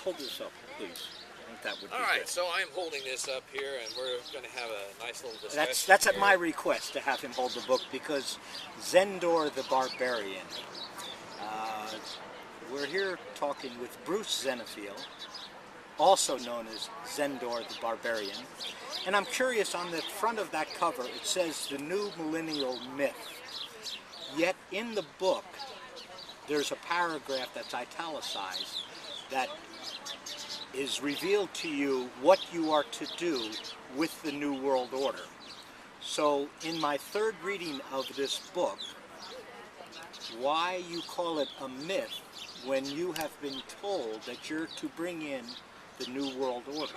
hold this up, please. I think that would be All right, good. so I'm holding this up here, and we're going to have a nice little discussion. That's at here. my request to have him hold the book, because Zendor the Barbarian. We're here talking with Bruce Benefiel, also known as Zendor the Barbarian. And I'm curious, on the front of that cover, it says the new millennial myth. Yet in the book, there's a paragraph that's italicized that is revealed to you what you are to do with the New World Order. So in my third reading of this book, why you call it a myth when you have been told that you're to bring in the New World Order.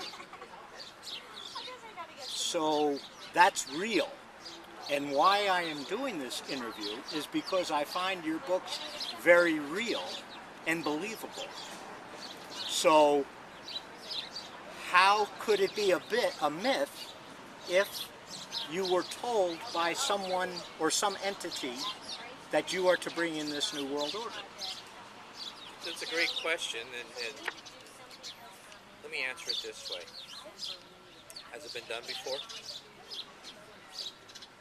So that's real. And why I am doing this interview is because I find your books very real and believable. So how could it be a myth if you were told by someone or some entity that you are to bring in this New World Order? That's a great question, and let me answer it this way. Has it been done before?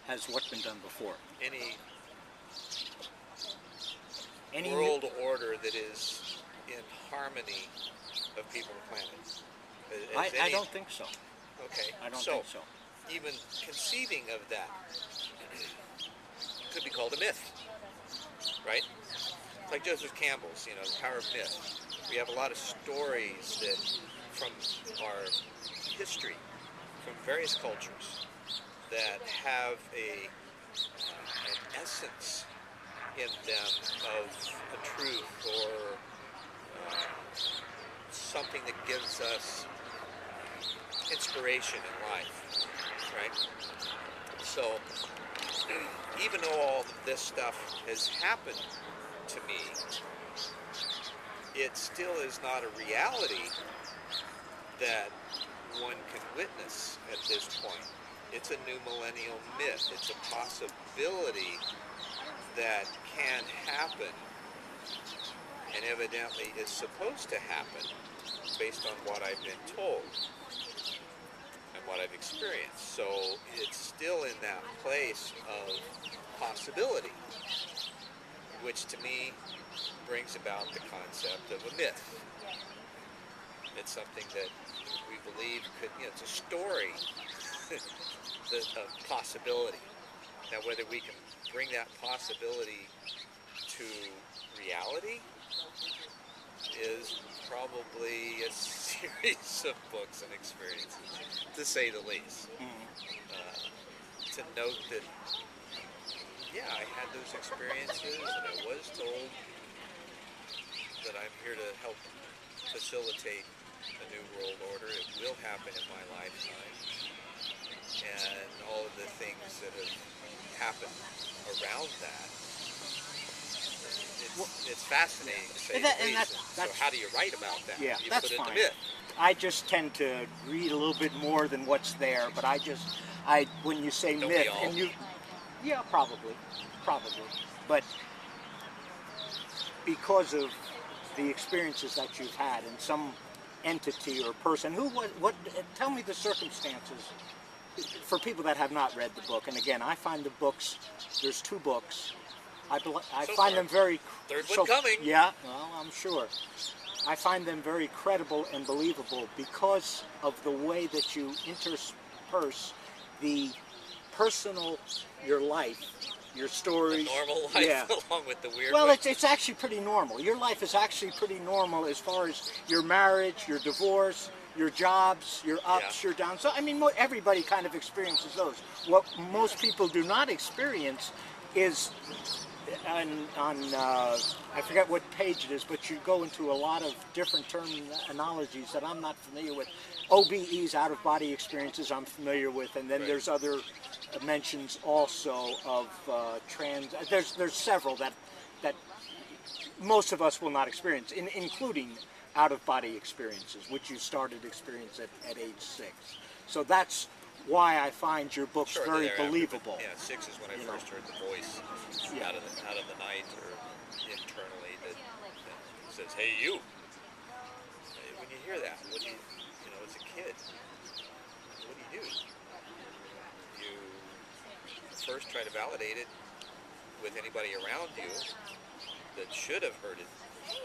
Has what been done before? Any world order that is in harmony of people and planet? I don't think so. Okay. I don't think so. Even conceiving of that could be called a myth, right? Like Joseph Campbell's, the power of myth. We have a lot of stories that from our history, from various cultures, that have an essence in them of a truth or something that gives us inspiration in life, right? So even though all of this stuff has happened to me, it still is not a reality that one can witness at this point. It's a new millennial myth. It's a possibility that can happen, and evidently is supposed to happen based on what I've been told and what I've experienced. So it's still in that place of possibility, which to me brings about the concept of a myth. It's something that we believe could, it's a story of possibility. Now, whether we can bring that possibility to reality is probably a series of books and experiences, to say the least. To note that, yeah, I had those experiences, and I was told that I'm here to help facilitate a new world order. It will happen in my lifetime. And all of the things that have happened around that, it's fascinating to say the least. So how do you write about that? Yeah, you that's put fine. It to myth. I just tend to read a little bit more than what's there, but when you say Don't myth, we all? and yeah, probably, but because of the experiences that you've had and some entity or person, tell me the circumstances for people that have not read the book. And again, I find the books, there's 2 books, I find them very... Third one coming. Yeah, well, I'm sure. I find them very credible and believable because of the way that you intersperse the personal, your life, your stories. The normal life, yeah. Along with the weird Well, one. it's actually pretty normal. Your life is actually pretty normal as far as your marriage, your divorce, your jobs, your ups, your downs. So, I mean, everybody kind of experiences those. What most people do not experience is... I forget what page it is, but you go into a lot of different terminologies that I'm not familiar with. OBEs, out-of-body experiences, I'm familiar with, and then there's other mentions also of There's several that most of us will not experience, including out-of-body experiences, which you started experience at age 6. So that's why I find your books very believable. Yeah, 6 is when I first heard the voice out of the night or internally that says, "Hey, you." When you try to validate it with anybody around you that should have heard it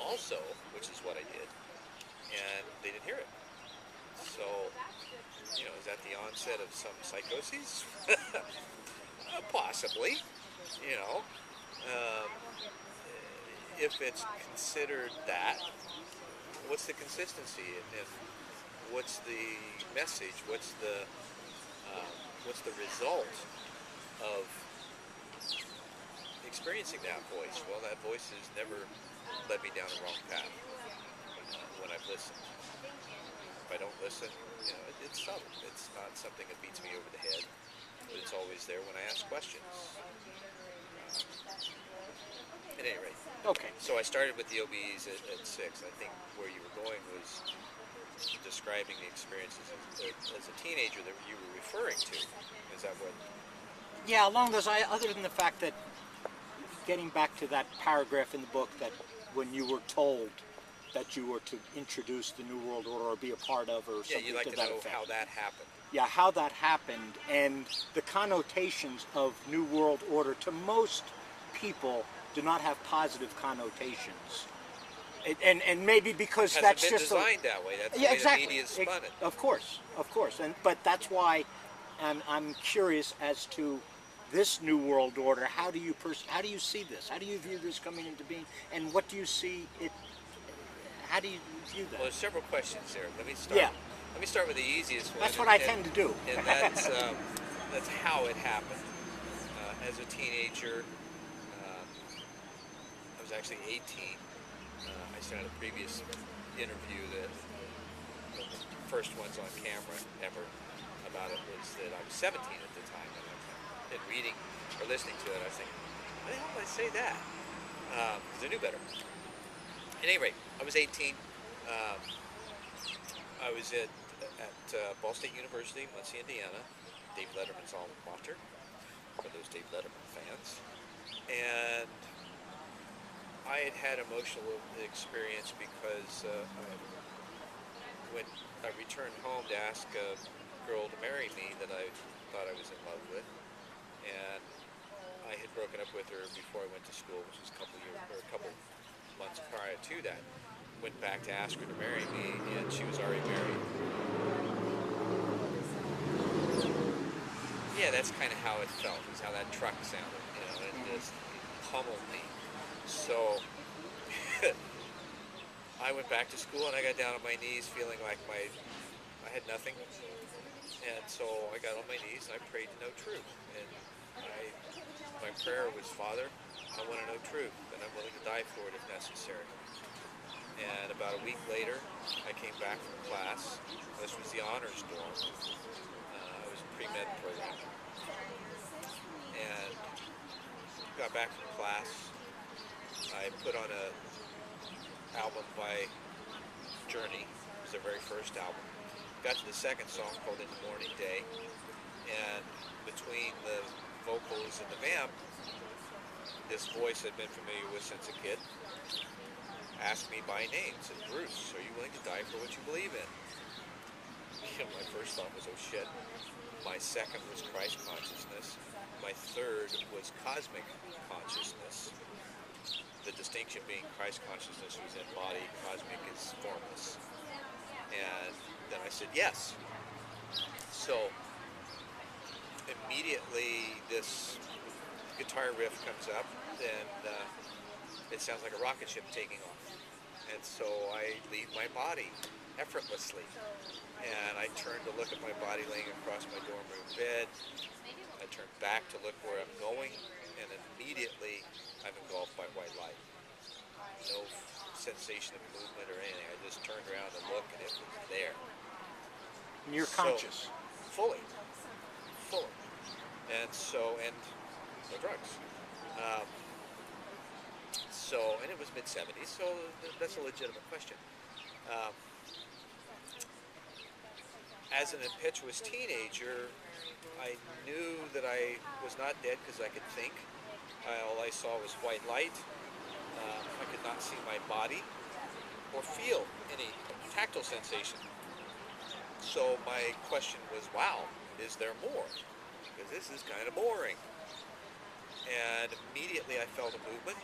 also, which is what I did, and they didn't hear it. So, is that the onset of some psychoses? Possibly, um, if it's considered that, what's the consistency and what's the message? What's the result of experiencing that voice? Well, that voice has never led me down the wrong path when I've listened. If I don't listen, it's subtle. It's not something that beats me over the head, but it's always there when I ask questions. At any rate. Okay. So I started with the OBEs at 6. I think where you were going was describing the experiences as a teenager that you were referring to. Is that what? Yeah, along those lines, other than the fact that, getting back to that paragraph in the book, that when you were told that you were to introduce the New World Order or be a part of, or something you'd like to to that know effect. how that happened. Yeah, how that happened, and the connotations of New World Order to most people do not have positive connotations. And maybe because Hasn't that's been just designed that way. That's the yeah, way exactly. the media spun it. Of course, but that's why I'm curious as to this New World Order. How do you see this? How do you view this coming into being? And what do you see it? How do you view that? Well, there's several questions there. Let me start. Yeah. Let me start with the easiest one. That's what I tend to do. And that's how it happened. As a teenager, I was actually 18. I said in a previous interview that one of the first ones on camera ever about it was that I was 17 at the time, and reading or listening to it, I was thinking, why the hell did I say that? Because I knew better. At any rate, I was 18. I was at Ball State University, Muncie, Indiana, Dave Letterman's alma mater, for those Dave Letterman fans. And I had emotional experience because when I returned home to ask a girl to marry me that I thought I was in love with, and I had broken up with her before I went to school, which was a couple months prior to that. Went back to ask her to marry me, and she was already married. Yeah, that's kind of how it felt. Is how that truck sounded, it just pummeled me. So I went back to school and I got down on my knees feeling like I had nothing. And so I got on my knees and I prayed to know truth. And my prayer was, Father, I want to know truth, and I'm willing to die for it if necessary. And about a week later, I came back from class. This was the honors dorm. I was in pre-med program. And got back from class. I put on a album by Journey. It was their very first album. Got to the second song called In the Morning Day, and between the vocals and the vamp, this voice I'd been familiar with since a kid asked me by name, said, Bruce, are you willing to die for what you believe in? My first thought was, oh shit. My second was Christ consciousness. My third was cosmic consciousness. The distinction being Christ consciousness was in body, cosmic is formless. And then I said yes. So immediately this guitar riff comes up, and it sounds like a rocket ship taking off. And so I leave my body effortlessly. And I turn to look at my body laying across my dorm room bed. I turn back to look where I'm going, and immediately I'm engulfed by white light. No sensation of movement or anything. I just turned around and looked, and it was there. And you're conscious. Fully. And no drugs. And it was mid-70s, so that's a legitimate question. As an impetuous teenager, I knew that I was not dead because I could think. All I saw was white light. I could not see my body or feel any tactile sensation. So my question was, wow, is there more? Because this is kind of boring. and immediately I felt a movement.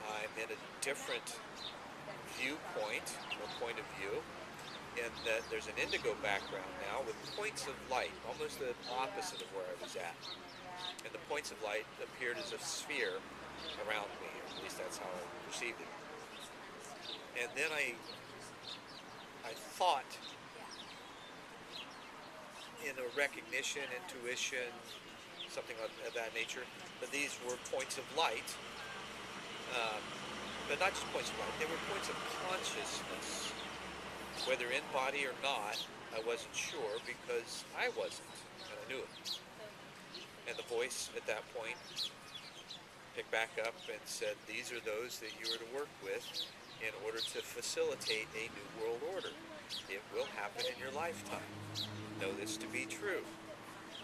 I'm in a different viewpoint, or point of view, in that there's an indigo background now with points of light, almost the opposite of where I was at. And the points of light appeared as a sphere around me, at least that's how I perceived it. And then I thought, in a recognition, intuition, something of that nature, that these were points of light, but not just points of light, they were points of consciousness. Whether in body or not, I wasn't sure, because I wasn't, and I knew it. And the voice at that point picked back up and said, these are those that you are to work with in order to facilitate a new world order. It will happen in your lifetime. Know this to be true.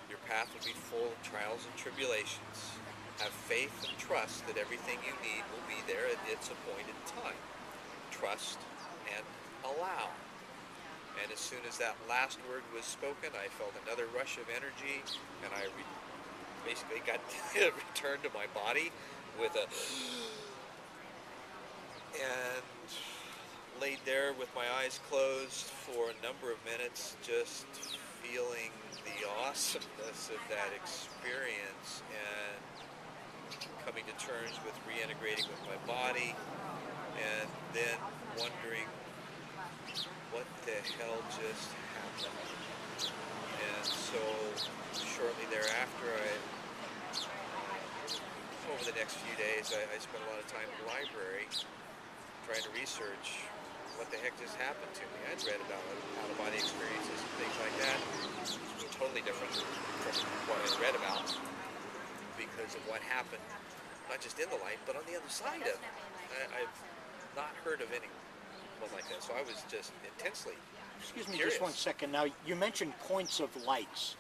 Your path will be full of trials and tribulations. Have faith and trust that everything you need will be there at its appointed time. Trust and allow. And as soon as that last word was spoken, I felt another rush of energy, and I basically got returned to my body with a... and laid there with my eyes closed for a number of minutes, just feeling the awesomeness of that experience and coming to terms with reintegrating with my body, and then wondering what the hell just happened. And so shortly thereafter, over the next few days, I spent a lot of time in the library trying to research what the heck just happened to me. I'd read about out-of-body experiences and things like that. Totally different from what I'd read about, because of what happened, not just in the light, but on the other side of it. I've not heard of anyone like that, so I was just intensely Excuse me curious. just 1 second. Now, you mentioned points of lights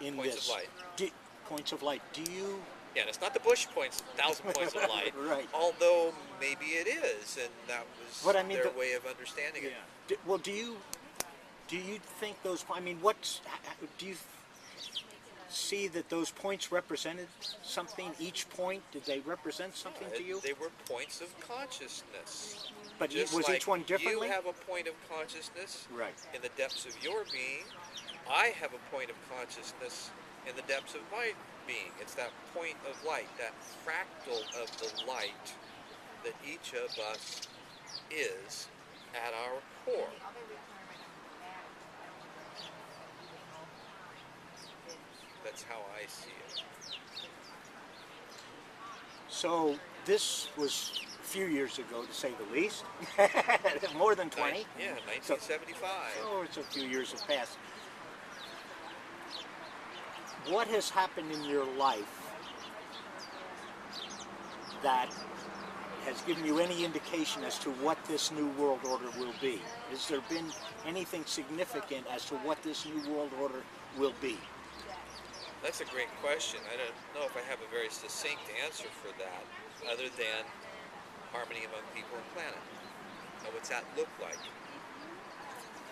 in Points this. of light. Points of light. Do you... Yeah, and it's not the Bush points, 1,000 points of light, Right. although maybe it is, and that was But I mean, their way of understanding it. Well, do you think those... I mean, do you see that those points represented something? Each point, did they represent something to you? They were points of consciousness. But Just was like each one differently? You have a point of consciousness Right. in the depths of your being. I have a point of consciousness in the depths of my being. It's that point of light, that fractal of the light that each of us is at our core. That's how I see it. So this was a few years ago, to say the least. More than 20. Yeah, 1975. So it's a few years have passed. What has happened in your life that has given you any indication as to what this new world order will be? Has there been anything significant as to what this new world order will be? That's a great question. I don't know if I have a very succinct answer for that, other than harmony among people and planet. Now, what's that look like?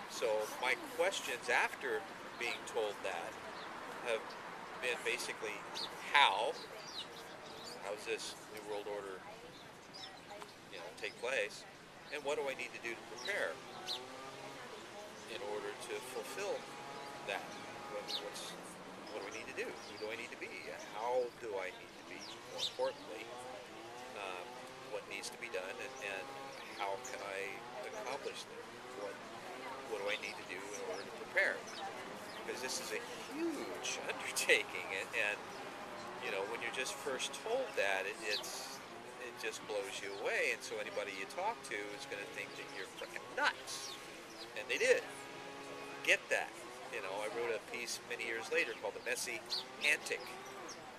So my questions after being told that have been basically how's this new world order take place, and what do I need to do to prepare in order to fulfill that? What do I need to do? Who do I need to be? How do I need to be? More importantly, what needs to be done, and how can I accomplish that? What do I need to do in order to prepare? Because this is a huge undertaking, and when you're just first told that, it just blows you away, and so anybody you talk to is going to think that you're freaking nuts, and they did get that. I wrote a piece many years later called The Messy Antic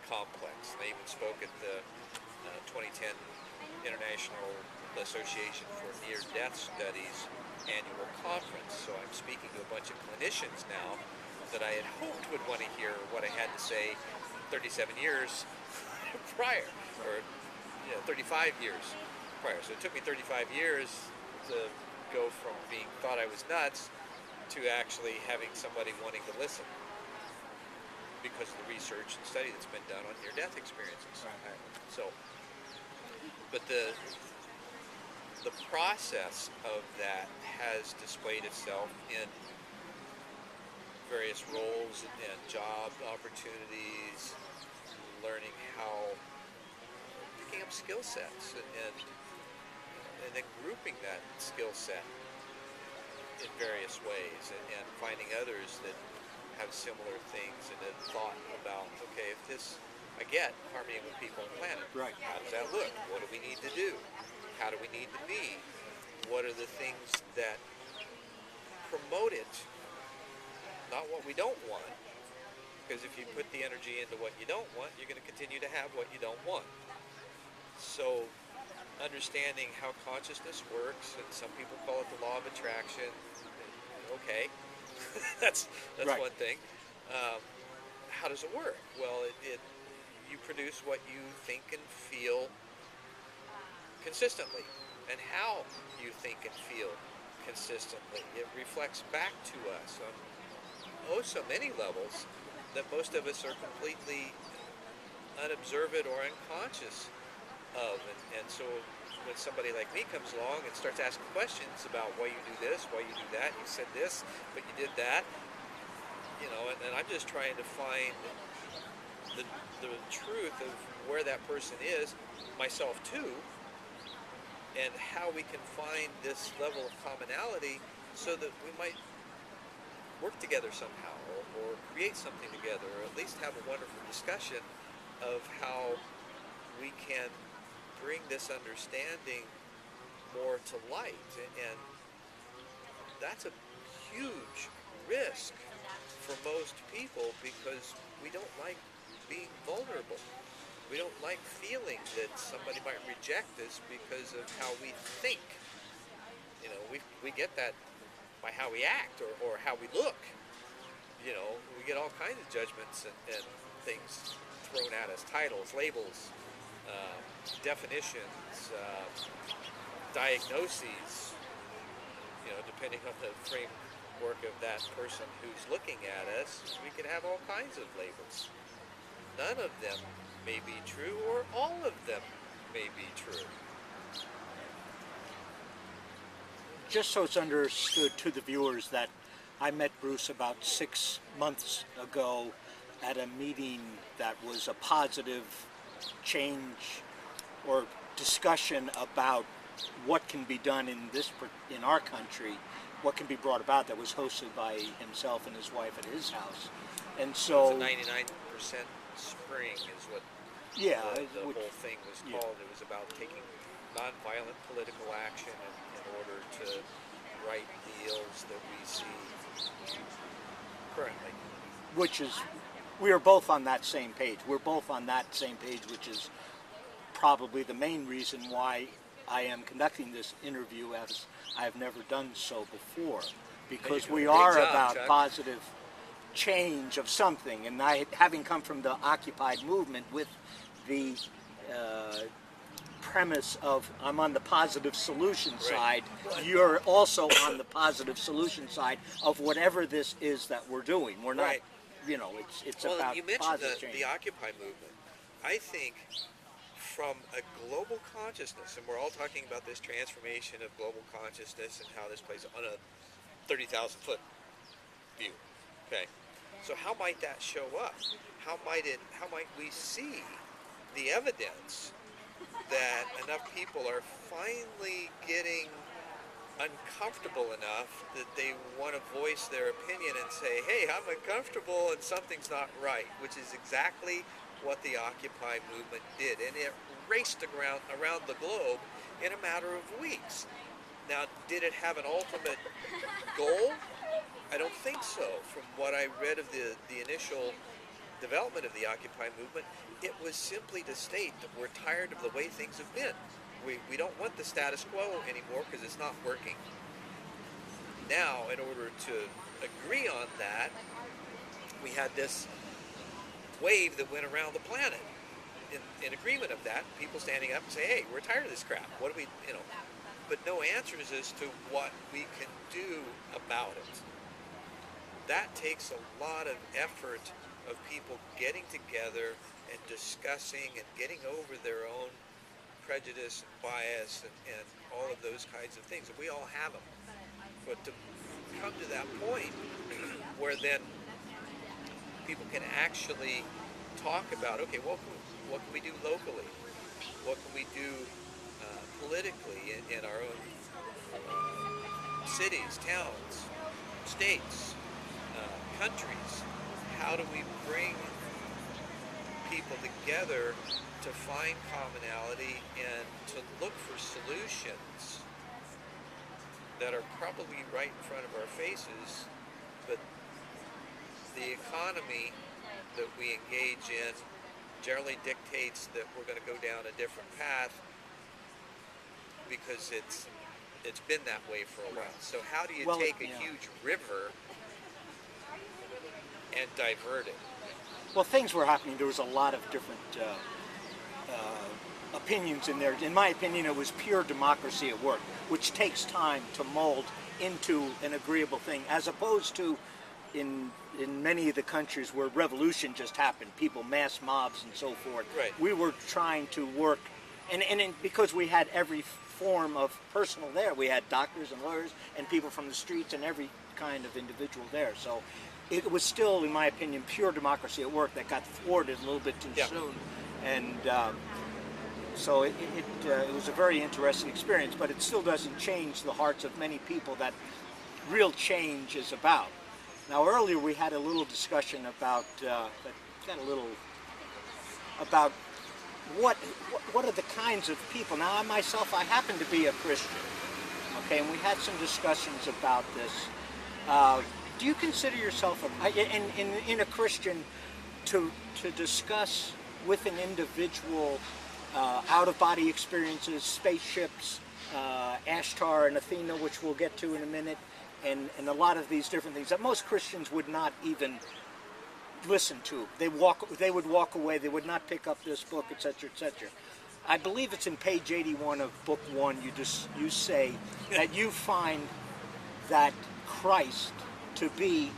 Complex. And I even spoke at the 2010 International Association for Near-Death Studies annual conference. So I'm speaking to a bunch of clinicians now that I had hoped would want to hear what I had to say 37 years prior, or 35 years prior. So it took me 35 years to go from being thought I was nuts to actually having somebody wanting to listen. because of the research and study that's been done on near-death experiences. Right. So, but the process of that has displayed itself in various roles and job opportunities, learning how, picking up skill sets and then grouping that skill set in various ways, and finding others that have similar things, and then thought about, okay, if this, I get harmony with people on the planet. Right. How does that look? What do we need to do? How do we need to be? What are the things that promote it? Not what we don't want. Because if you put the energy into what you don't want, you're going to continue to have what you don't want. So understanding how consciousness works, and some people call it the law of attraction. Okay, that's right. one thing. How does it work? Well, you produce what you think and feel consistently, and how you think and feel consistently. It reflects back to us on so many levels that most of us are completely unobservant or unconscious of. And so when somebody like me comes along and starts asking questions about why you do this, why you do that, you said this, but you did that, and I'm just trying to find the truth of where that person is, myself too, and how we can find this level of commonality so that we might work together somehow, or create something together, or at least have a wonderful discussion of how we can bring this understanding more to light. And that's a huge risk for most people, because we don't like being vulnerable. We don't like feeling that somebody might reject us because of how we think. We get that by how we act, or how we look. We get all kinds of judgments and things thrown at us, titles, labels, definitions, diagnoses, depending on the framework of that person who's looking at us. We can have all kinds of labels. None of them may be true, or all of them may be true. Just so it's understood to the viewers, that I met Bruce about 6 months ago at a meeting that was a positive change or discussion about what can be done in our country, what can be brought about, that was hosted by himself and his wife at his house. And so It was a 99% spring is what the whole thing was called. It was about taking nonviolent political action in order to right the ills that we see currently. Which is, we are both on that same page. We're both on that same page, which is probably the main reason why I am conducting this interview, as I have never done so before, because we are about Chuck. positive change of something. And I, having come from the Occupy movement with the premise of I'm on the positive solution side, you're also on the positive solution side of whatever this is that we're doing. We're not, it's well, about you mentioned positive change. the Occupy movement. I think from a global consciousness, and we're all talking about this transformation of global consciousness and how this plays on a 30,000-foot view. Okay, so how might that show up? How might we see the evidence that enough people are finally getting uncomfortable enough that they want to voice their opinion and say, hey, I'm uncomfortable and something's not right, which is exactly what the Occupy movement did. And it raced around the globe in a matter of weeks. Now, did it have an ultimate goal? I don't think so. From what I read of the initial development of the Occupy movement, it was simply to state that we're tired of the way things have been. We don't want the status quo anymore because it's not working. Now, in order to agree on that, we had this wave that went around the planet in agreement of that. People standing up and say, hey, we're tired of this crap. What do we, but no answers as to what we can do about it. That takes a lot of effort of people getting together and discussing and getting over their own prejudice and bias and all of those kinds of things. And we all have them. But to come to that point where then people can actually talk about, okay, what can we do locally? What can we do politically in our own cities, towns, states, countries? How do we bring people together to find commonality and to look for solutions that are probably right in front of our faces, but the economy that we engage in generally dictates that we're going to go down a different path because it's been that way for a while. So how do you take a huge river and divert it? Well, things were happening. There was a lot of different opinions in there. In my opinion, it was pure democracy at work, which takes time to mold into an agreeable thing, as opposed to in many of the countries where revolution just happened, people, mass mobs and so forth. Right. We were trying to work, and because we had every form of personnel there, we had doctors and lawyers and people from the streets and every kind of individual there. So it was still, in my opinion, pure democracy at work that got thwarted a little bit too soon. And so it was a very interesting experience, but it still doesn't change the hearts of many people that real change is about. Now, earlier we had a little discussion about about what are the kinds of people. Now, I myself, I happen to be a Christian, okay, and we had some discussions about this. Do you consider yourself in a Christian to discuss with an individual out-of-body experiences, spaceships, Ashtar and Athena, which we'll get to in a minute, and a lot of these different things that most Christians would not even listen to. They would walk away. They would not pick up this book, etc., etc. I believe it's in page 81 of book 1. You say that you find that Christ to be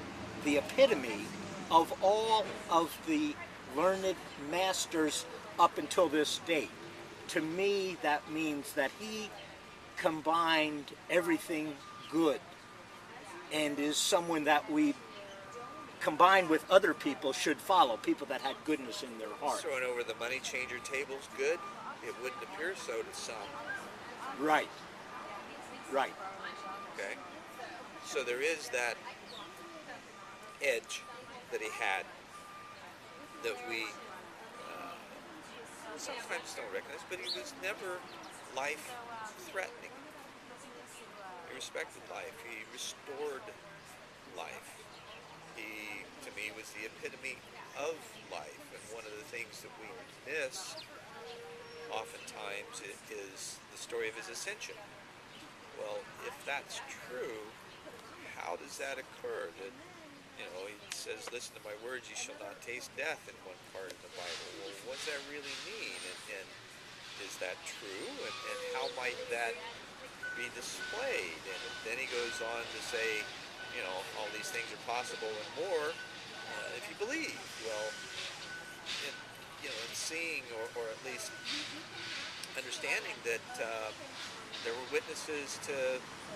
the epitome of all of the learned masters up until this date. To me, that means that he combined everything good and is someone that we, combined with other people, should follow, people that had goodness in their heart. Throwing over the money changer tables good? It wouldn't appear so to some. Right. Right. Okay. So there is that edge that he had that we sometimes don't recognize, but he was never life-threatening. He respected life. He restored life. He, to me, was the epitome of life. And one of the things that we miss oftentimes is the story of his ascension. Well, if that's true, how does that occur? That, he says, listen to my words, you shall not taste death in one part of the Bible. Well, what does that really mean? And is that true? And how might that be displayed? And then he goes on to say, all these things are possible and more if you believe. Well, in seeing or at least understanding that there were witnesses to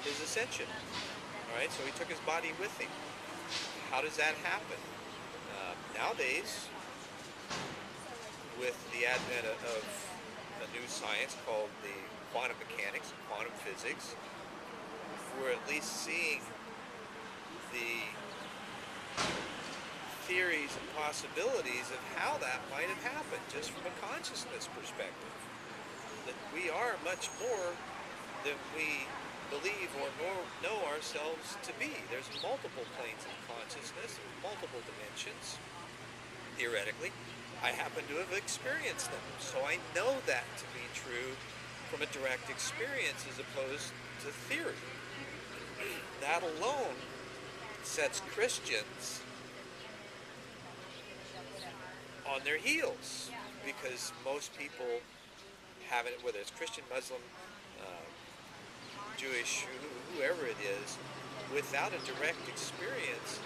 his ascension. All right, so he took his body with him. How does that happen? Nowadays, with the advent of a new science called the quantum mechanics, quantum physics, we're at least seeing the theories and possibilities of how that might have happened, just from a consciousness perspective. That we are much more than we believe or know ourselves to be. There's multiple planes of consciousness, multiple dimensions, theoretically. I happen to have experienced them, so I know that to be true from a direct experience as opposed to theory. That alone sets Christians on their heels, because most people haven't, whether it's Christian, Muslim, Jewish, whoever it is, without a direct experience,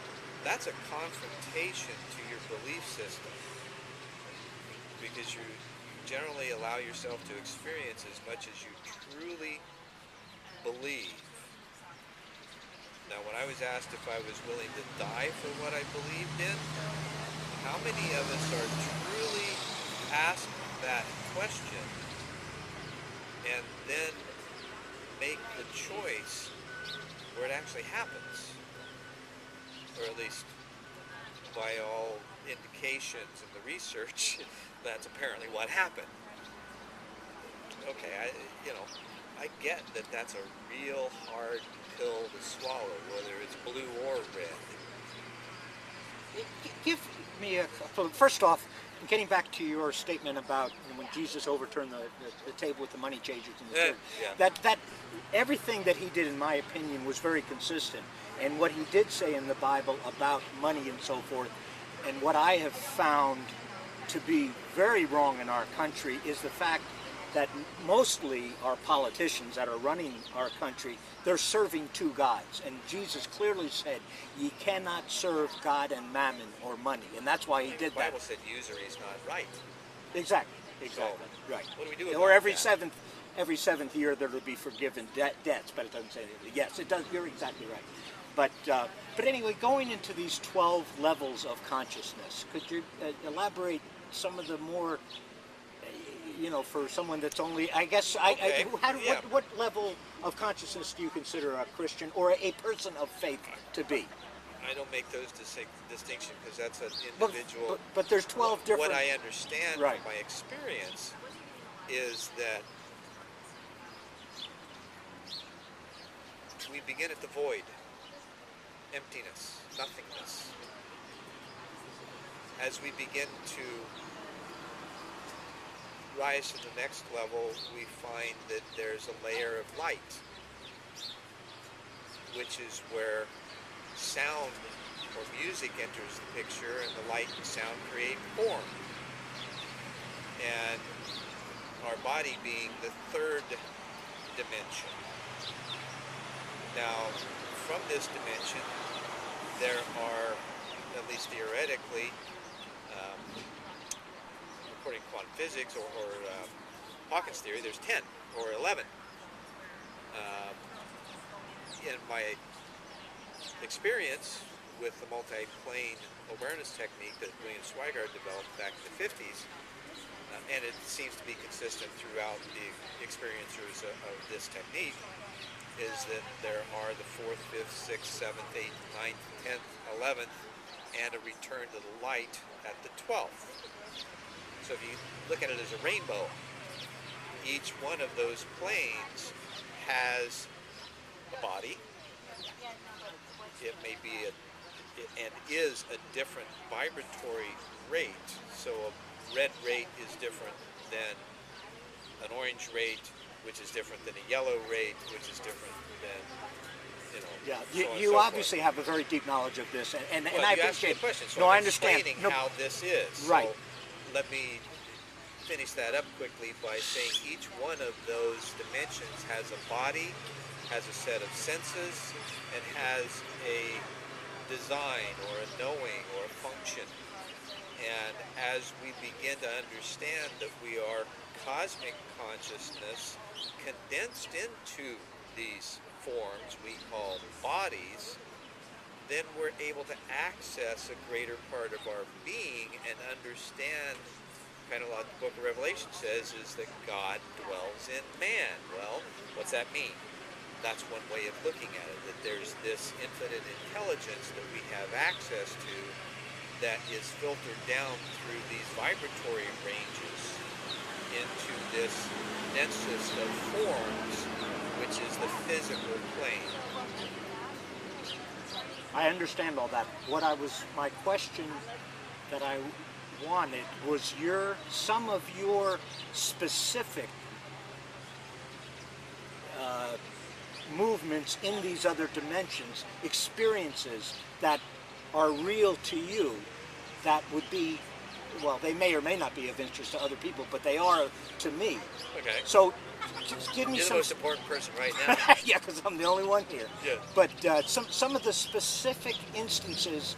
that's a confrontation to your belief system, because you generally allow yourself to experience as much as you truly believe. Now, when I was asked if I was willing to die for what I believed in, how many of us are truly asked that question and then make the choice where it actually happens? Or at least by all indications in the research, that's apparently what happened. Okay, I get that that's a real hard pill to swallow, whether it's blue or red. Give me first off, getting back to your statement about when Jesus overturned the table with the money changers in the church, Yeah. that everything that he did, in my opinion, was very consistent. And what he did say in the Bible about money and so forth, and what I have found to be very wrong in our country is the fact that mostly our politicians that are running our country, they're serving two gods. And Jesus clearly said, ye cannot serve God and mammon or money. And that's why he did that. The Bible said usury is not right. Exactly. So, Right. what do we do about Or every that? seventh year there will be forgiven debts, but it doesn't say anything. Yes, it does. You're exactly right. But anyway, going into these 12 levels of consciousness, could you elaborate some of the more, for someone that's only, I guess, Okay. what level of consciousness do you consider a Christian or a person of faith to be? I don't make those distinctions because that's an individual. But there's 12 different. What I understand Right. from my experience is that we begin at the void, emptiness, nothingness. As we begin to rise to the next level, we find that there's a layer of light, which is where sound or music enters the picture, and the light and sound create form. And our body being the third dimension. Now, from this dimension, there are, at least theoretically, according to quantum physics or Hawkins theory, there's 10 or 11. In my experience with the multi-plane awareness technique that William Swigart developed back in the 50s, and it seems to be consistent throughout the experiencers of this technique, is that there are the 4th, 5th, 6th, 7th, 8th, 9th, 10th, 11th, and a return to the light at the 12th. So if you look at it as a rainbow, each one of those planes has a body. It may be and is a different vibratory rate. So a red rate is different than an orange rate, which is different than a yellow rate, which is different than, Yeah, so on and you so obviously forth. have a very deep knowledge of this, and Well, I you asked me a appreciate. question, so No, I'm I understand. explaining No, how this is. Right. So let me finish that up quickly by saying each one of those dimensions has a body, has a set of senses, and has a design or a knowing or a function. And as we begin to understand that we are cosmic consciousness condensed into these forms we call bodies, then we're able to access a greater part of our being and understand, kind of like the book of Revelation says, is that God dwells in man. Well, what's that mean? That's one way of looking at it, that there's this infinite intelligence that we have access to that is filtered down through these vibratory ranges into this densest of forms, which is the physical plane. I understand all that. My question that I wanted was some of your specific movements in these other dimensions, experiences that are real to you, that would be, well, they may or may not be of interest to other people, but they are to me. Okay. So Just give me You're the some. most important person right now. Yeah, because I'm the only one here. Yeah. But some of the specific instances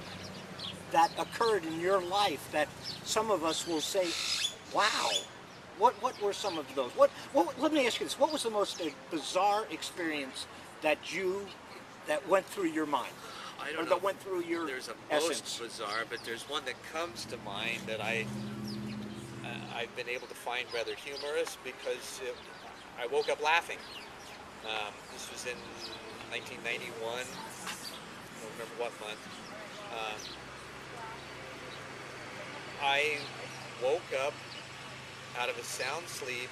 that occurred in your life that some of us will say, "Wow." What were some of those? Let me ask you this: what was the most bizarre experience that went through your mind, I or don't know. that went through your There's a essence? most bizarre, but there's one that comes to mind that I've been able to find rather humorous because I woke up laughing. This was in 1991. I don't remember what month. I woke up out of a sound sleep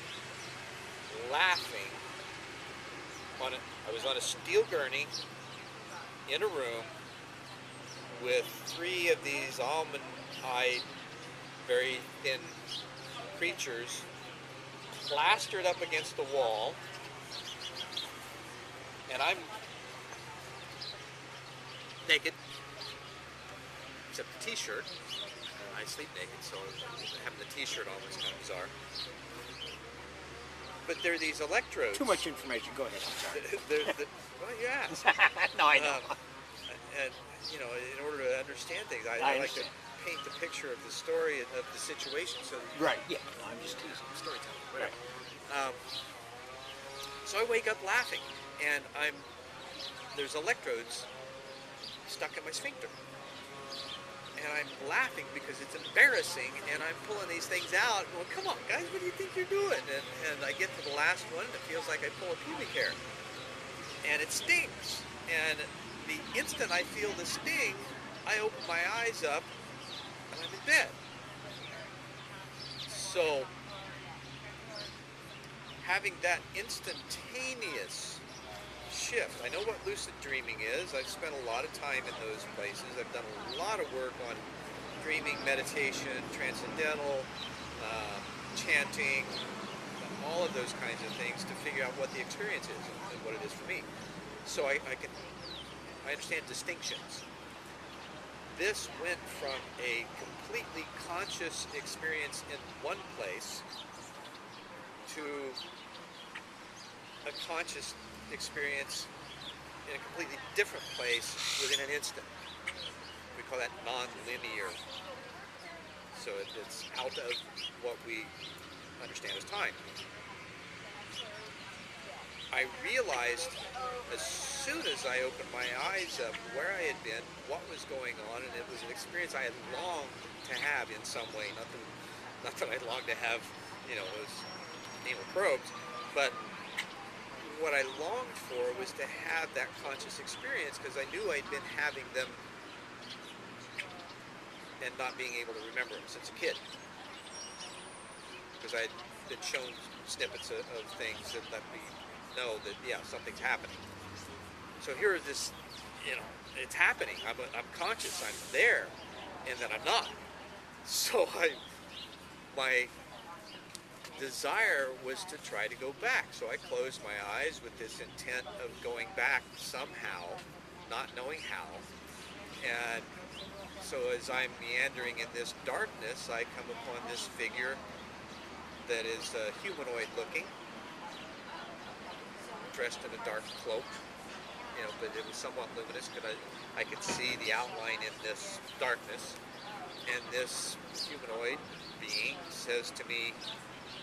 laughing. I was on a steel gurney in a room with 3 of these almond-eyed, very thin creatures plastered up against the wall, and I'm naked, except the t-shirt. I sleep naked, so having the t-shirt on was kind of bizarre. But there are these electrodes. Too much information. Go ahead. I'm sorry. Well, you asked. No, I know. And, you know, in order to understand things, I like to paint the picture of the story and of the situation. So Right. Yeah. No, I'm just teasing. Storytelling, whatever. So I wake up laughing, and there's electrodes stuck in my sphincter. And I'm laughing because it's embarrassing, and I'm pulling these things out, and going, "Come on, guys, what do you think you're doing?" And I get to the last one, and it feels like I pull a pubic hair. And it stings. And the instant I feel the sting, I open my eyes up, and I'm in bed. So, having that instantaneous shift. I know what lucid dreaming is. I've spent a lot of time in those places. I've done a lot of work on dreaming, meditation, transcendental, chanting, all of those kinds of things to figure out what the experience is and what it is for me. So I understand distinctions. This went from a completely conscious experience in one place to a conscious experience in a completely different place within an instant. We call that non-linear. So it's out of what we understand as time. I realized as soon as I opened my eyes up where I had been, what was going on, and it was an experience I had longed to have in some way. Not that I longed to have, those anal probes, but what I longed for was to have that conscious experience because I knew I'd been having them and not being able to remember them since a kid. Because I'd been shown snippets of things that let me know that, yeah, something's happening. So here is this, it's happening. I'm conscious, I'm there, and then I'm not. So my desire was to try to go back. So I closed my eyes with this intent of going back somehow, not knowing how. And so as I'm meandering in this darkness, I come upon this figure that is humanoid looking, dressed in a dark cloak, but it was somewhat luminous because I could see the outline in this darkness. And this humanoid being says to me,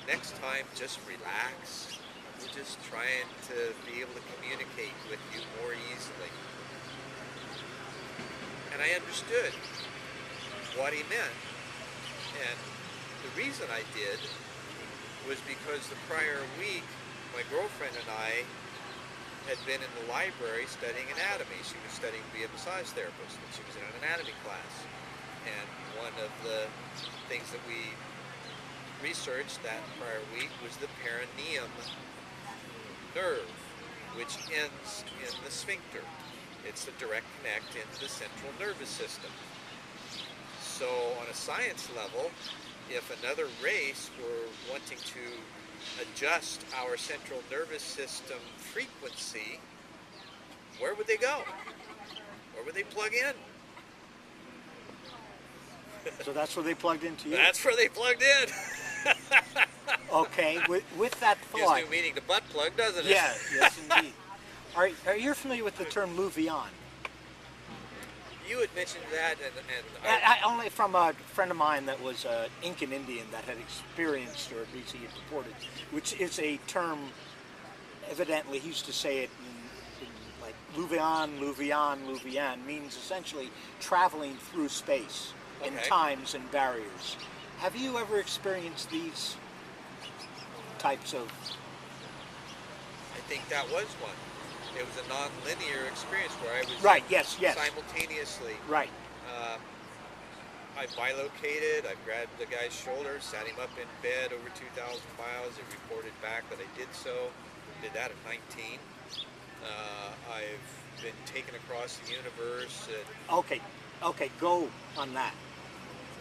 "Next time, just relax. We're just trying to be able to communicate with you more easily." And I understood what he meant. And the reason I did was because the prior week, my girlfriend and I had been in the library studying anatomy. She was studying to be a massage therapist, and she was in an anatomy class. And one of the things that we researched that prior week was the perineum nerve, which ends in the sphincter. It's the direct connect into the central nervous system. So on a science level, if another race were wanting to adjust our central nervous system frequency, where would they go? Where would they plug in? So that's where they plugged into you? That's where they plugged in. Okay, with that Gives thought, new meaning to butt plug, doesn't it? yeah, yes indeed. Are you familiar with the term Louvion? You had mentioned that, and Only from a friend of mine that was an Incan Indian that had experienced, or at least he had reported, which is a term, evidently he used to say it in like Louvion, Louvion, Louvion, means essentially traveling through space in Okay. times and barriers. Have you ever experienced these types of... I think that was one. It was a non-linear experience where I was Right, yes, yes. simultaneously. Right. I bilocated, I grabbed the guy's shoulder, sat him up in bed over 2,000 miles. It reported back that I did so. Did that at 19. I've been taken across the universe. Okay, go on that.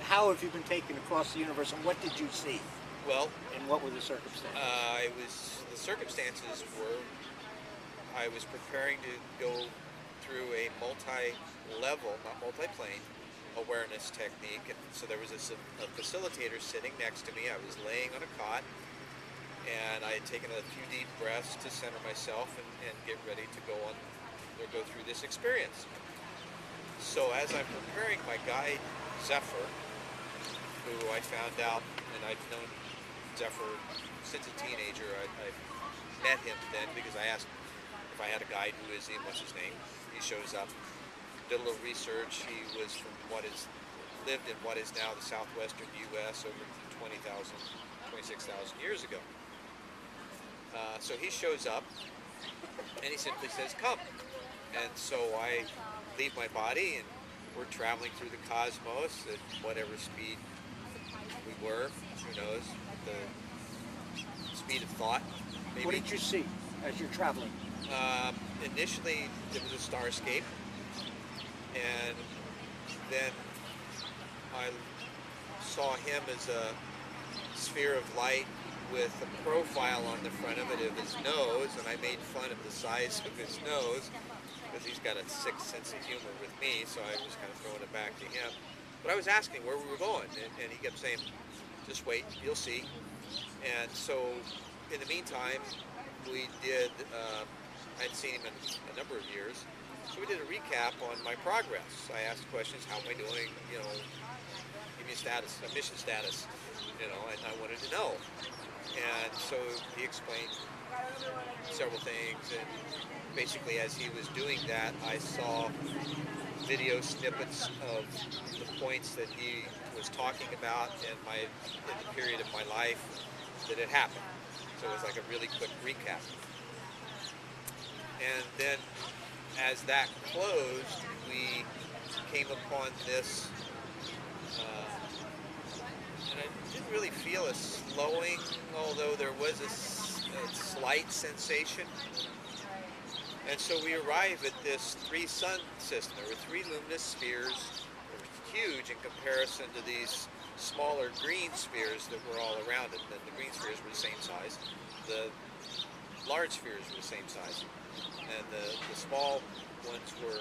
How have you been taken across the universe, and what did you see? Well, And what were the circumstances? the circumstances were I was preparing to go through a multi-level, not multi-plane, awareness technique. And so there was a facilitator sitting next to me. I was laying on a cot, and I had taken a few deep breaths to center myself and get ready to go through this experience. So as I'm preparing, my guide, Zephyr, who I found out, and I've known Zephyr since a teenager. I met him then because I asked if I had a guide who is in, what's his name? He shows up. Did a little research. He was from lived in what is now the southwestern U.S. over 26,000 years ago. So he shows up, and he simply says, "Come." And so I leave my body, and we're traveling through the cosmos at whatever speed we were. Who knows? The speed of thought, maybe. What did you see as you're traveling? Initially, it was a starscape, and then I saw him as a sphere of light with a profile on the front of it of his nose, and I made fun of the size of his nose because he's got a sixth sense of humor with me, so I was kind of throwing it back to him. But I was asking where we were going, and he kept saying, "Just wait, you'll see." And so, in the meantime, we did, I'd seen him in a number of years, so we did a recap on my progress. I asked questions, how am I doing, give me a mission status, and I wanted to know. And so he explained several things, and basically as he was doing that, I saw video snippets of the points that he was talking about in the period of my life that had happened. So it was like a really quick recap. And then as that closed, we came upon this, and I didn't really feel a slowing, although there was a slight sensation. And so we arrive at this three-sun system. There were three luminous spheres. They were huge in comparison to these smaller green spheres that were all around it. The green spheres were the same size. The large spheres were the same size. And the small ones were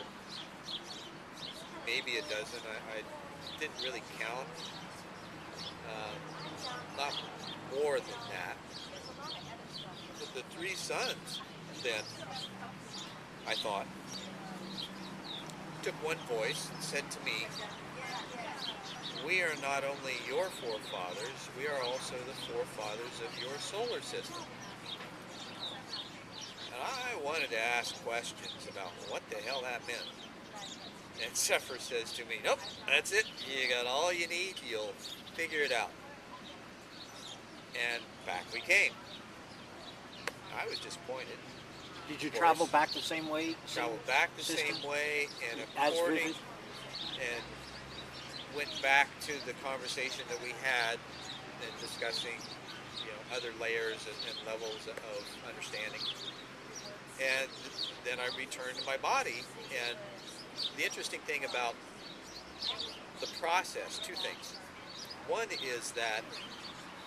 maybe a dozen. I didn't really count. Not more than that. But the three suns, then, I thought, took one voice and said to me, "We are not only your forefathers, we are also the forefathers of your solar system." And I wanted to ask questions about what the hell that meant. And Zephyr says to me, "Nope, that's it. You got all you need. You'll figure it out." And back we came. I was disappointed. Did you travel back the same way? Traveled back the system? same way, and As according, vivid? and went back to the conversation that we had and discussing, other layers and levels of understanding. And then I returned to my body. And the interesting thing about the process, two things. One is that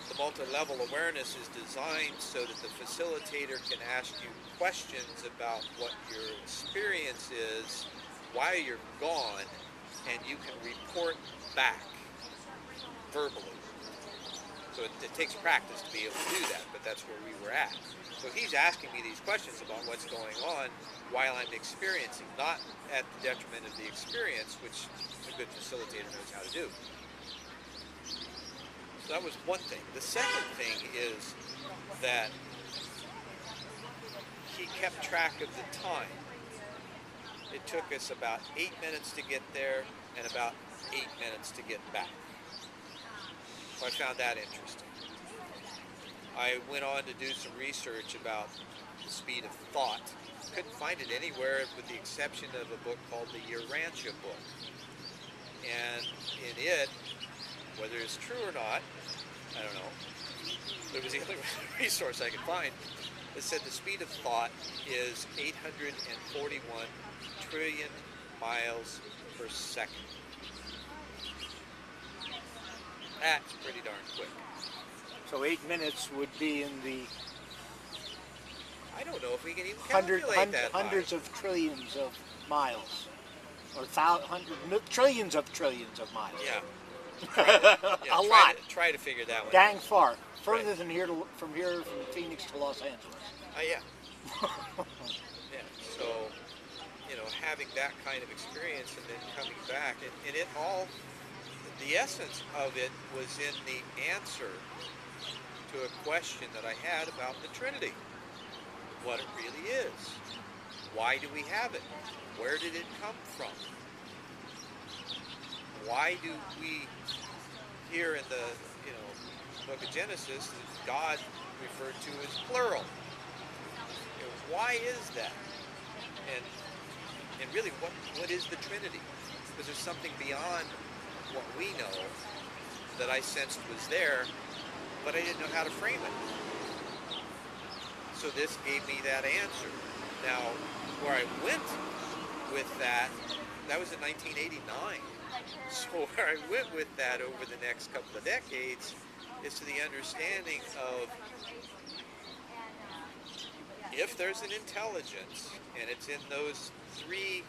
the multi-level awareness is designed so that the facilitator can ask you questions about what your experience is while you're gone, and you can report back verbally. So it takes practice to be able to do that, but that's where we were at. So he's asking me these questions about what's going on while I'm experiencing, not at the detriment of the experience, which a good facilitator knows how to do. So that was one thing. The second thing is that he kept track of the time. It took us about 8 minutes to get there and about 8 minutes to get back. So I found that interesting. I went on to do some research about the speed of thought. Couldn't find it anywhere with the exception of a book called the Urantia book. And in it, whether it's true or not, I don't know, but it was the only resource I could find that said the speed of thought is 841 trillion miles per second. That's pretty darn quick. So 8 minutes would be in the I don't know if we can even calculate that hundreds high. of trillions of miles, or trillions of miles. Yeah. A lot. Try to figure that one Dang out. far. Further Right. than from Phoenix to Los Angeles. Yeah. Yeah. So, having that kind of experience and then coming back, and it all, the essence of it was in the answer to a question that I had about the Trinity. What it really is. Why do we have it? Where did it come from? Why do we, here in the book of Genesis, God referred to as plural? Why is that? And really, what is the Trinity? Because there's something beyond what we know that I sensed was there, but I didn't know how to frame it. So this gave me that answer. Now, where I went with that was in 1989. So where I went with that over the next couple of decades is to the understanding of if there's an intelligence and it's in those three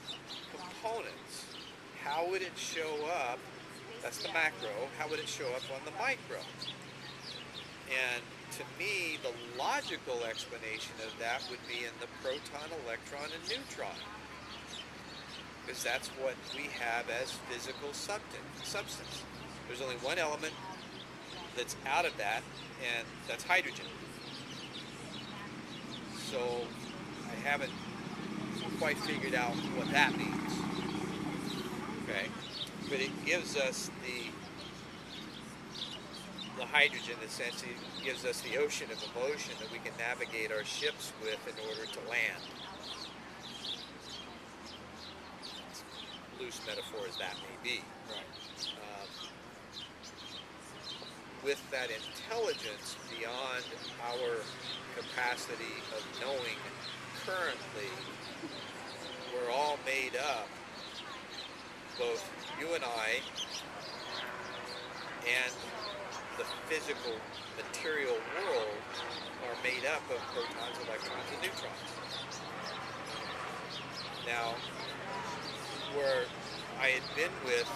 components, how would it show up? That's the macro. How would it show up on the micro? And to me, the logical explanation of that would be in the proton, electron, and neutron. Because that's what we have as physical substance. There's only one element that's out of that, and that's hydrogen. So I haven't quite figured out what that means. Okay? But it gives us the hydrogen essentially gives us the ocean of emotion that we can navigate our ships with in order to land. Loose metaphor as that may be. Right. With that intelligence beyond our capacity of knowing currently, we're all made up, both you and I, and the physical material world are made up of protons, electrons, and neutrons. Now, where I had been with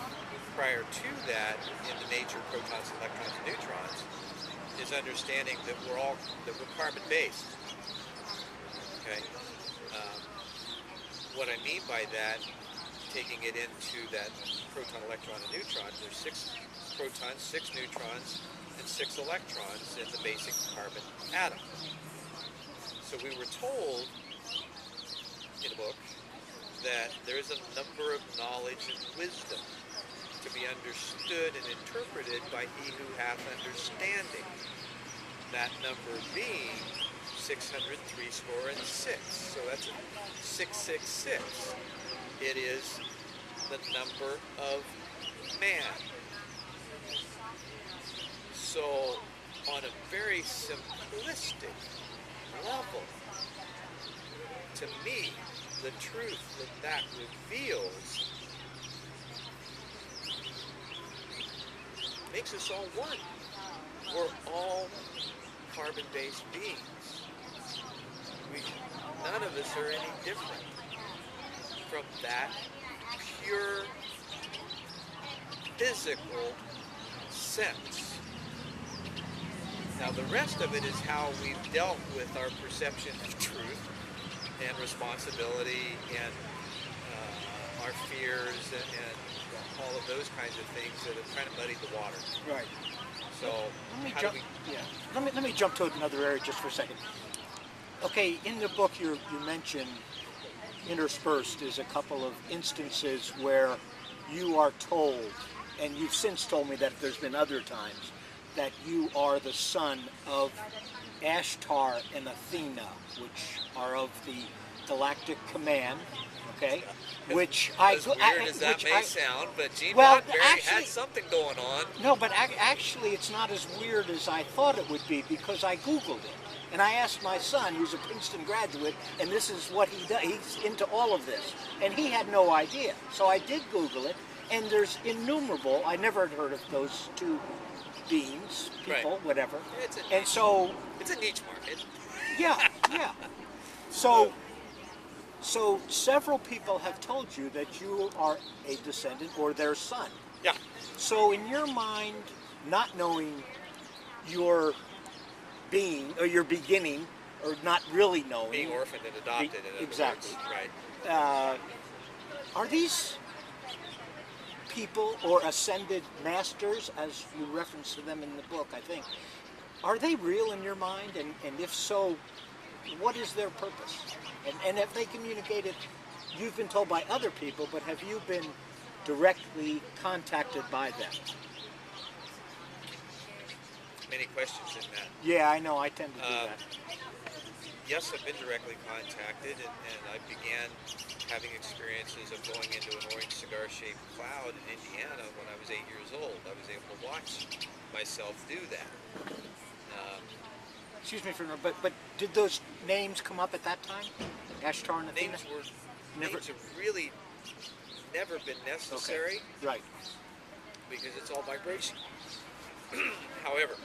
prior to that in the nature of protons, electrons, and neutrons is understanding that we're carbon-based. Okay. What I mean by that, taking it into that proton, electron, and neutron, there's 6 protons, 6 neutrons, and 6 electrons in the basic carbon atom. So we were told in the book that there is a number of knowledge and wisdom to be understood and interpreted by he who hath understanding. That number being 603 score and 6. So that's 666. It is the number of man. So on a very simplistic level, to me, the truth that reveals makes us all one. We're all carbon-based beings. None of us are any different from that pure physical sense. Now the rest of it is how we've dealt with our perception of truth and responsibility and our fears and all of those kinds of things that have kind of muddied the water. Right. So let me jump to another area just for a second. Okay, in the book you mention interspersed is a couple of instances where you are told, and you've since told me that there's been other times, that you are the son of Ashtar and Athena, which are of the Galactic Command, okay? Which as weird as that may sound, but Gene Roddenberry had something going on. No, but actually it's not as weird as I thought it would be, because I Googled it. And I asked my son, who's a Princeton graduate, and this is what he does. He's into all of this. And he had no idea. So I did Google it, and there's innumerable, I never had heard of those two beings, people, right. Whatever. It's a niche market. Yeah, yeah. So several people have told you that you are a descendant or their son. Yeah. So in your mind, not knowing your being, or your beginning, or not really knowing. Being orphaned and adopted. Exactly. Right. Are these people or ascended masters, as you reference to them in the book, I think, are they real in your mind? And if so, what is their purpose? And have they communicated, you've been told by other people, but have you been directly contacted by them? Many questions in that. Yeah, I know, I tend to do that. Yes, I've been directly contacted, and I began having experiences of going into an orange cigar-shaped cloud in Indiana when I was 8 years old. I was able to watch myself do that. Excuse me but did those names come up at that time? Ashtar and Athena? Names have really never been necessary. Okay. Right. Because it's all vibration. However,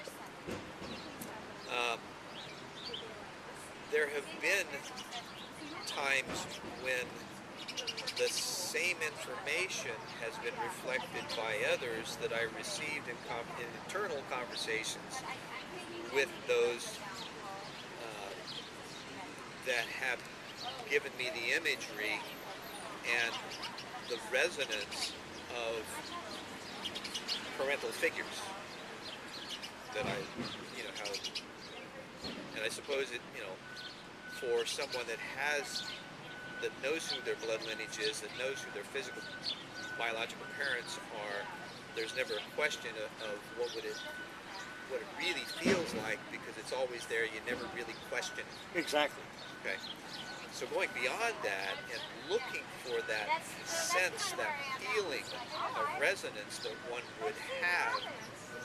there have been times when the same information has been reflected by others that I received in internal conversations with those that have given me the imagery and the resonance of parental figures that and I suppose it, for someone that knows who their blood lineage is, that knows who their physical, biological parents are, there's never a question of what it really feels like, because it's always there. You never really question it. Exactly. Okay. So going beyond that and looking for that sense, that feeling of resonance that one would have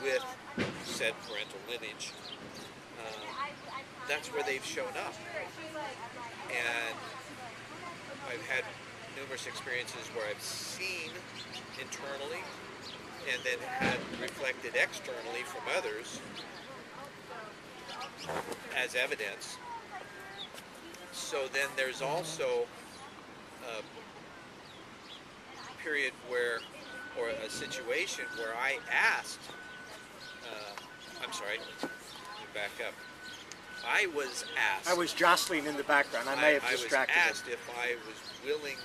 with said parental lineage, that's where they've shown up. And I've had numerous experiences where I've seen internally and then had reflected externally from others as evidence. So then there's also a period where, or a situation where I asked, let me back up. I was asked. I was jostling in the background. I may have distracted I was asked if I was willing,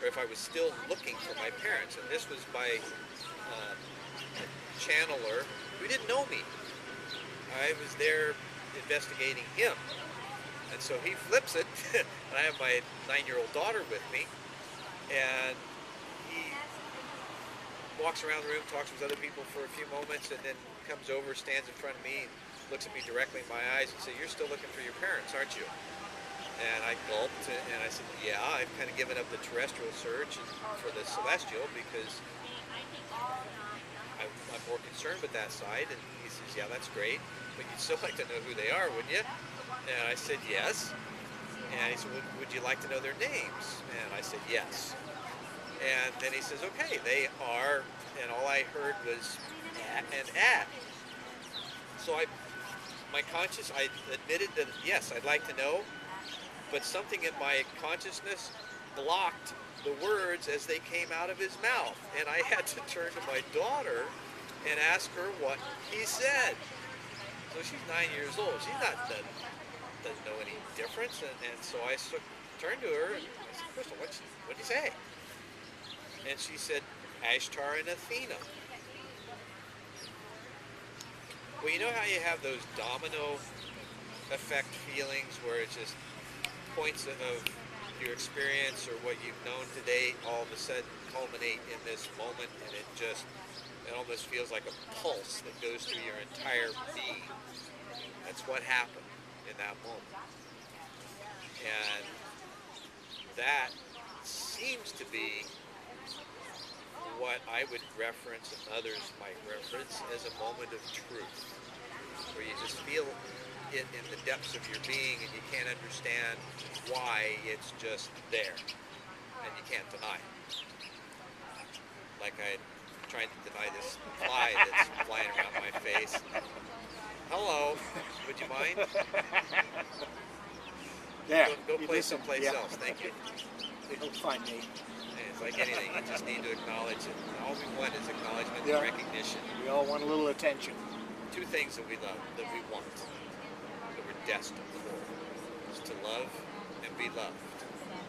or if I was still looking for my parents, and this was by a channeler who didn't know me. I was there investigating him. And so he flips it, and I have my 9-year-old daughter with me, and he walks around the room, talks with other people for a few moments, and then comes over, stands in front of me, and looks at me directly in my eyes and says, "You're still looking for your parents, aren't you?" And I gulped, and I said, "Yeah, I've kind of given up the terrestrial search for the celestial because I'm more concerned with that side." And he says, "Yeah, that's great, but you'd still like to know who they are, wouldn't you?" And I said, "Yes." And he said, would you like to know their names? And I said, "Yes." And then he says, "Okay, they are," and all I heard was "at" and "at." So I admitted that, yes, I'd like to know, but something in my consciousness blocked the words as they came out of his mouth. And I had to turn to my daughter and ask her what he said. So she's 9 years old. She's not doesn't know any difference. And so I turned to her and I said, Crystal, what'd you say? And she said, Ashtar and Athena. Well, you know how you have those domino effect feelings where it just points of your experience or what you've known today all of a sudden culminate in this moment, and it almost feels like a pulse that goes through your entire being. That's what happened in that moment. And that seems to be what I would reference and others might reference as a moment of truth, where you just feel it in the depths of your being and you can't understand why, it's just there and you can't deny it. Like I tried to deny this fly that's flying around my face. Hello, would you mind? Yeah. Go play someplace else, thank you. You'll find me. It's like anything, you just need to acknowledge it. All we want is acknowledgement and recognition. We all want a little attention. Two things that we love, that we want, that we're destined for, is to love and be loved.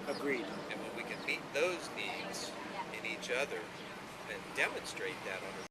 Agreed. And when we can meet those needs in each other and demonstrate that on a